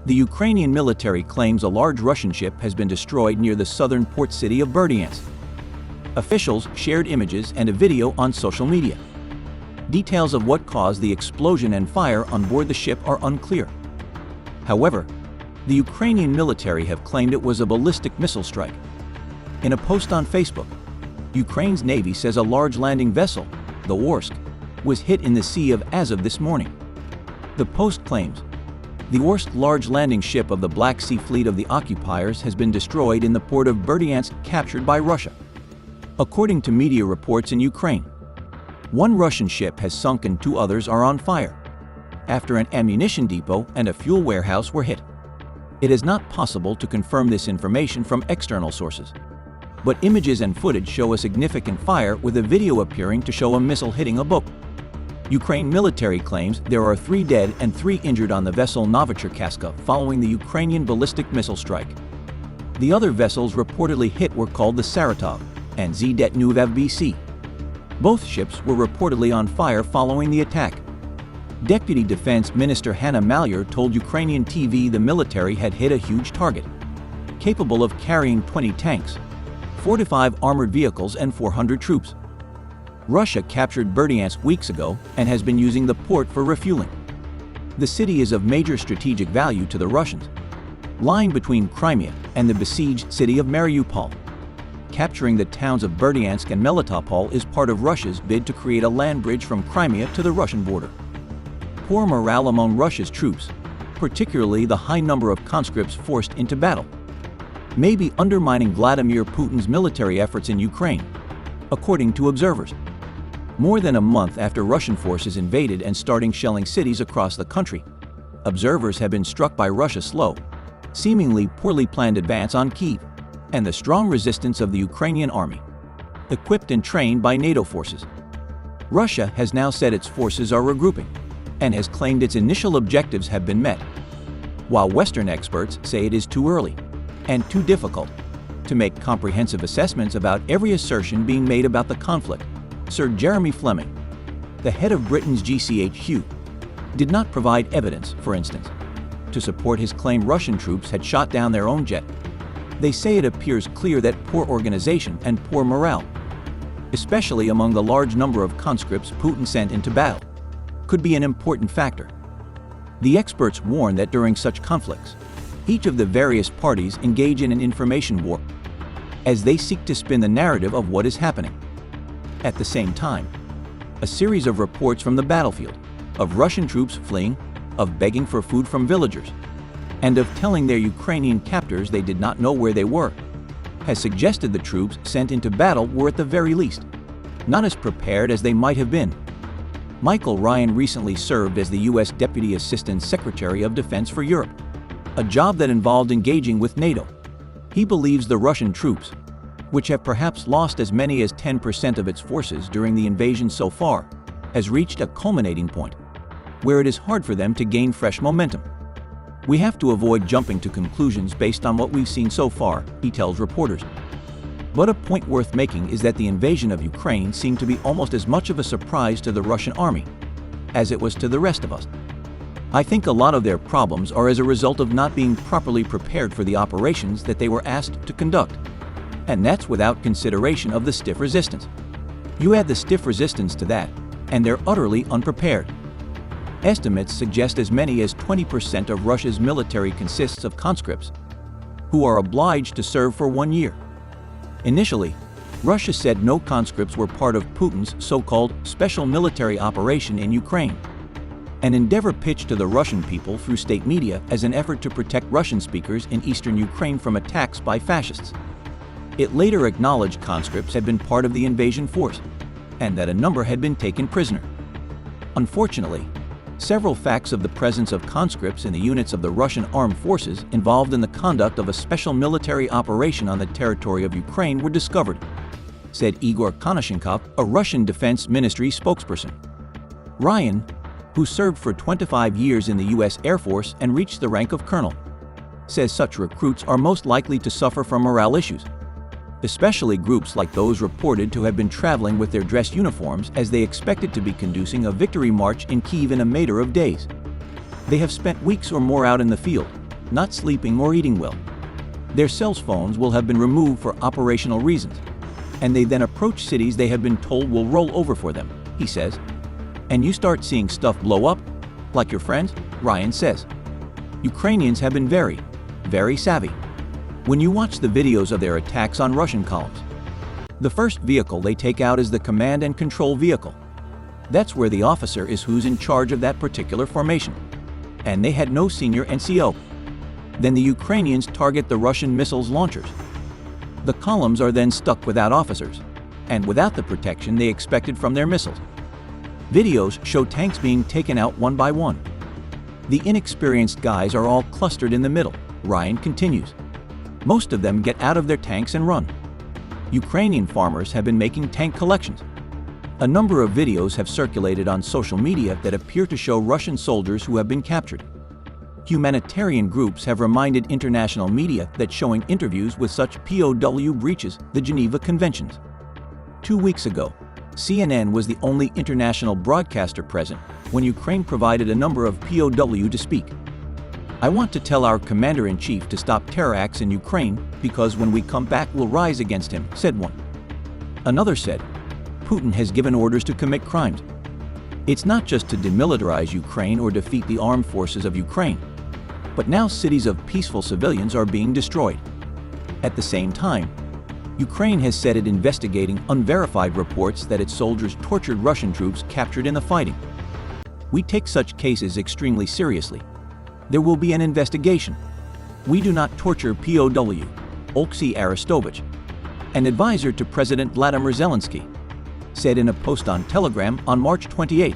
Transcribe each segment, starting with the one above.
The Ukrainian military claims a large Russian ship has been destroyed near the southern port city of Berdiansk. Officials shared images and a video on social media. Details of what caused the explosion and fire on board the ship are unclear. However, the Ukrainian military have claimed it was a ballistic missile strike. In a post on Facebook, Ukraine's Navy says a large landing vessel, the Orsk, was hit in the Sea of Azov this morning. The post claims, the Orsk large landing ship of the Black Sea Fleet of the occupiers has been destroyed in the port of Berdiansk, captured by Russia. According to media reports in Ukraine, one Russian ship has sunk and 2 others are on fire, after an ammunition depot and a fuel warehouse were hit. It is not possible to confirm this information from external sources, but images and footage show a significant fire with a video appearing to show a missile hitting a boat. Ukraine military claims there are 3 dead and 3 injured on the vessel Novocherkasska following the Ukrainian ballistic missile strike. The other vessels reportedly hit were called the Saratov and Zdetnuv FBC. Both ships were reportedly on fire following the attack. Deputy Defense Minister Hanna Maliar told Ukrainian TV the military had hit a huge target, capable of carrying 20 tanks, 4 to 5 armored vehicles and 400 troops. Russia captured Berdiansk weeks ago and has been using the port for refueling. The city is of major strategic value to the Russians, lying between Crimea and the besieged city of Mariupol. Capturing the towns of Berdiansk and Melitopol is part of Russia's bid to create a land bridge from Crimea to the Russian border. Poor morale among Russia's troops, particularly the high number of conscripts forced into battle, may be undermining Vladimir Putin's military efforts in Ukraine, according to observers. More than a month after Russian forces invaded and starting shelling cities across the country, observers have been struck by Russia's slow, seemingly poorly planned advance on Kyiv and the strong resistance of the Ukrainian army, equipped and trained by NATO forces. Russia has now said its forces are regrouping and has claimed its initial objectives have been met, while Western experts say it is too early and too difficult to make comprehensive assessments about every assertion being made about the conflict. Sir Jeremy Fleming, the head of Britain's GCHQ, did not provide evidence, for instance, to support his claim Russian troops had shot down their own jet. They say it appears clear that poor organization and poor morale, especially among the large number of conscripts Putin sent into battle, could be an important factor. The experts warn that during such conflicts, each of the various parties engage in an information war, as they seek to spin the narrative of what is happening. At the same time, a series of reports from the battlefield, of Russian troops fleeing, of begging for food from villagers, and of telling their Ukrainian captors they did not know where they were, has suggested the troops sent into battle were at the very least not as prepared as they might have been. Michael Ryan recently served as the U.S. Deputy Assistant Secretary of Defense for Europe, a job that involved engaging with NATO. He believes the Russian troops, which have perhaps lost as many as 10% of its forces during the invasion so far, has reached a culminating point where it is hard for them to gain fresh momentum. We have to avoid jumping to conclusions based on what we've seen so far, he tells reporters. But a point worth making is that the invasion of Ukraine seemed to be almost as much of a surprise to the Russian army as it was to the rest of us. I think a lot of their problems are as a result of not being properly prepared for the operations that they were asked to conduct. And that's without consideration of the stiff resistance. You add the stiff resistance to that, and they're utterly unprepared. Estimates suggest as many as 20% of Russia's military consists of conscripts, who are obliged to serve for 1 year. Initially, Russia said no conscripts were part of Putin's so-called special military operation in Ukraine, an endeavor pitched to the Russian people through state media as an effort to protect Russian speakers in eastern Ukraine from attacks by fascists. It later acknowledged conscripts had been part of the invasion force, and that a number had been taken prisoner. Unfortunately, several facts of the presence of conscripts in the units of the Russian armed forces involved in the conduct of a special military operation on the territory of Ukraine were discovered, said Igor Konashenkov, a Russian Defense Ministry spokesperson. Ryan, who served for 25 years in the U.S. Air Force and reached the rank of colonel, says such recruits are most likely to suffer from morale issues, especially groups like those reported to have been traveling with their dress uniforms as they expected to be conducting a victory march in Kyiv in a matter of days. They have spent weeks or more out in the field, not sleeping or eating well. Their cell phones will have been removed for operational reasons, and they then approach cities they have been told will roll over for them, he says. And you start seeing stuff blow up, like your friends, Ryan says. Ukrainians have been very, very savvy. When you watch the videos of their attacks on Russian columns, the first vehicle they take out is the command and control vehicle. That's where the officer is who's in charge of that particular formation. And they had no senior NCO. Then the Ukrainians target the Russian missiles launchers. The columns are then stuck without officers, and without the protection they expected from their missiles. Videos show tanks being taken out one by one. The inexperienced guys are all clustered in the middle, Ryan continues. Most of them get out of their tanks and run. Ukrainian farmers have been making tank collections. A number of videos have circulated on social media that appear to show Russian soldiers who have been captured. Humanitarian groups have reminded international media that showing interviews with such POW breaches the Geneva Conventions. 2 weeks ago, CNN was the only international broadcaster present when Ukraine provided a number of POW to speak. I want to tell our commander-in-chief to stop terror acts in Ukraine because when we come back we'll rise against him, said one. Another said, Putin has given orders to commit crimes. It's not just to demilitarize Ukraine or defeat the armed forces of Ukraine, but now cities of peaceful civilians are being destroyed. At the same time, Ukraine has said it investigating unverified reports that its soldiers tortured Russian troops captured in the fighting. We take such cases extremely seriously. There will be an investigation. We do not torture POW, Oleksiy Arestovich, an advisor to President Vladimir Zelensky, said in a post on Telegram on March 28.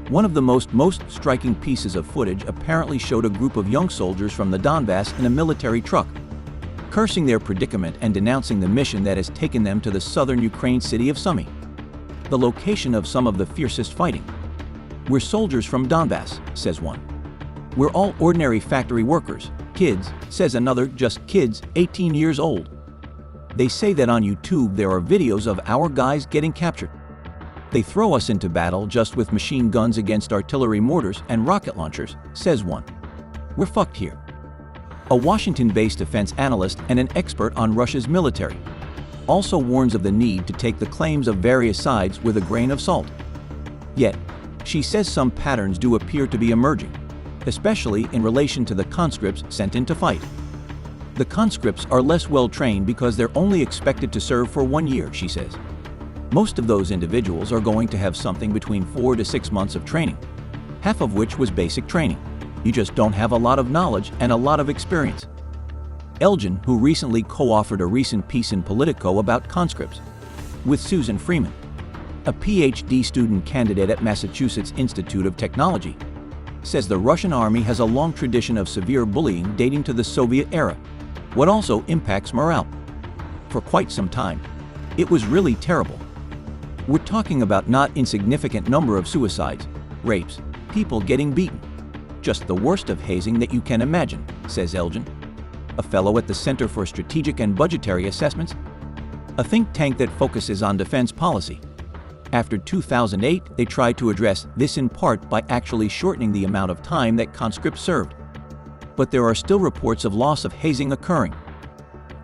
One of the most striking pieces of footage apparently showed a group of young soldiers from the Donbass in a military truck, cursing their predicament and denouncing the mission that has taken them to the southern Ukraine city of Sumy, the location of some of the fiercest fighting. We're soldiers from Donbass, says one. We're all ordinary factory workers, kids, says another, just kids, 18 years old. They say that on YouTube there are videos of our guys getting captured. They throw us into battle just with machine guns against artillery mortars and rocket launchers, says one. We're fucked here. A Washington-based defense analyst and an expert on Russia's military also warns of the need to take the claims of various sides with a grain of salt. Yet, she says some patterns do appear to be emerging, especially in relation to the conscripts sent in to fight. The conscripts are less well trained because they're only expected to serve for 1 year, she says. Most of those individuals are going to have something between 4 to 6 months of training, half of which was basic training. You just don't have a lot of knowledge and a lot of experience. Elgin, who recently co-authored a recent piece in Politico about conscripts, with Susan Freeman, a PhD student candidate at Massachusetts Institute of Technology, says the Russian army has a long tradition of severe bullying dating to the Soviet era, what also impacts morale. For quite some time, it was really terrible. We're talking about not insignificant number of suicides, rapes, people getting beaten. Just the worst of hazing that you can imagine, says Elgin, a fellow at the Center for Strategic and Budgetary Assessments, a think tank that focuses on defense policy. After 2008, they tried to address this in part by actually shortening the amount of time that conscripts served. But there are still reports of loss of hazing occurring.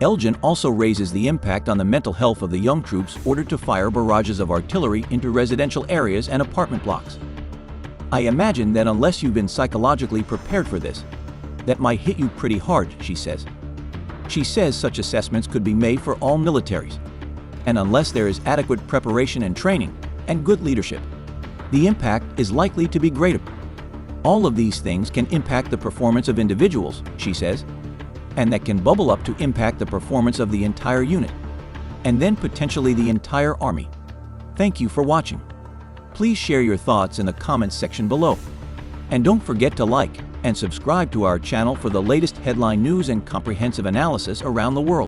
Elgin also raises the impact on the mental health of the young troops ordered to fire barrages of artillery into residential areas and apartment blocks. I imagine that unless you've been psychologically prepared for this, that might hit you pretty hard, she says. She says such assessments could be made for all militaries, and unless there is adequate preparation and training and good leadership, the impact is likely to be greater. All of these things can impact the performance of individuals, she says, and that can bubble up to impact the performance of the entire unit, and then potentially the entire army. Thank you for watching. Please share your thoughts in the comments section below. And don't forget to like and subscribe to our channel for the latest headline news and comprehensive analysis around the world.